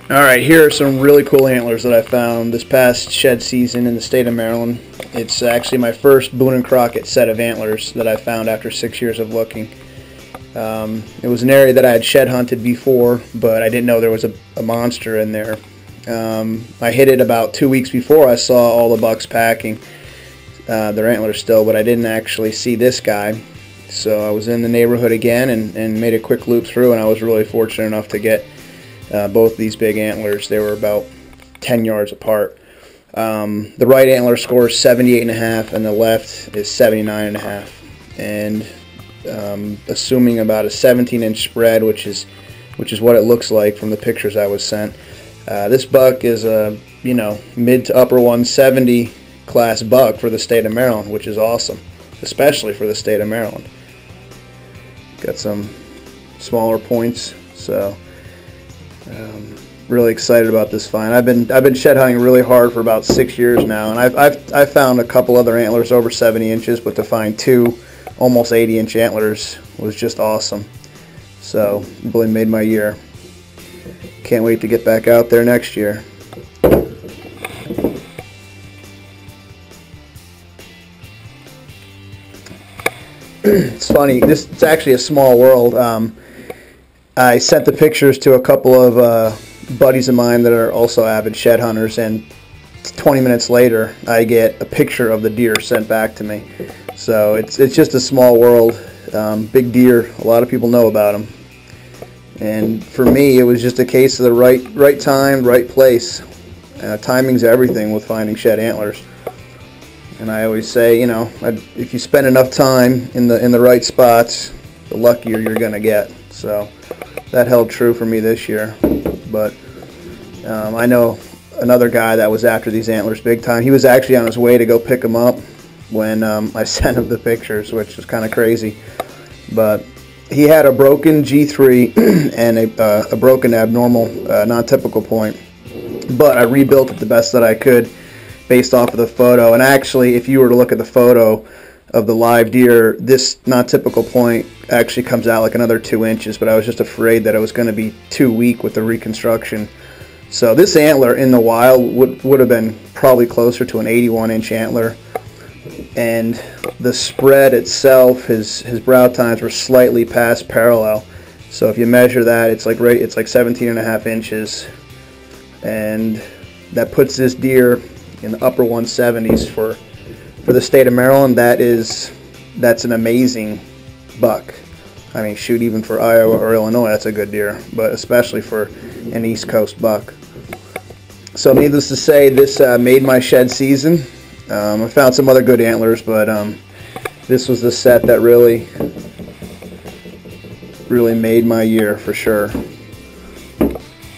Alright, here are some really cool antlers that I found this past shed season in the state of Maryland. It's actually my first Boone and Crockett set of antlers that I found after 6 years of looking. It was an area that I had shed hunted before, but I didn't know there was a monster in there. I hit it about 2 weeks before I saw all the bucks packing their antlers still, but I didn't actually see this guy. So I was in the neighborhood again and made a quick loop through, and I was really fortunate enough to get both these big antlers. They were about 10 yards apart. The right antler scores 78.5 and the left is 79.5. And assuming about a 17-inch spread, which is what it looks like from the pictures I was sent. This buck is a mid to upper 170 class buck for the state of Maryland, which is awesome, especially for the state of Maryland. Got some smaller points, so really excited about this find. I've been shed hunting really hard for about 6 years now, and I've found a couple other antlers over 70 inches, but to find two almost 80-inch antlers was just awesome. So really made my year. Can't wait to get back out there next year. It's funny, it's actually a small world. I sent the pictures to a couple of buddies of mine that are also avid shed hunters, and 20 minutes later I get a picture of the deer sent back to me. So it's just a small world. Big deer, a lot of people know about them. And for me, it was just a case of the right time, right place. Timing's everything with finding shed antlers. And I always say, if you spend enough time in the right spots, the luckier you're going to get. So that held true for me this year. But I know another guy that was after these antlers big time. He was actually on his way to go pick them up when I sent him the pictures, which was kind of crazy. But he had a broken G3 and a broken abnormal non-typical point. But I rebuilt it the best that I could based off of the photo. And actually, if you were to look at the photo of the live deer, this non-typical point actually comes out like another 2 inches, but I was just afraid that it was going to be too weak with the reconstruction. So this antler in the wild would have been probably closer to an 81-inch antler. And the spread itself, his brow tines were slightly past parallel. So if you measure that, it's like 17.5 inches. And that puts this deer in the upper 170s for the state of Maryland. That's an amazing buck. I mean, shoot, even for Iowa or Illinois, that's a good deer, but especially for an East Coast buck. So needless to say, this made my shed season. I found some other good antlers, but this was the set that really made my year for sure.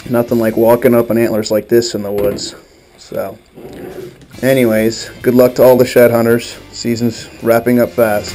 Nothing like walking up on antlers like this in the woods. So anyways, good luck to all the shed hunters. Season's wrapping up fast.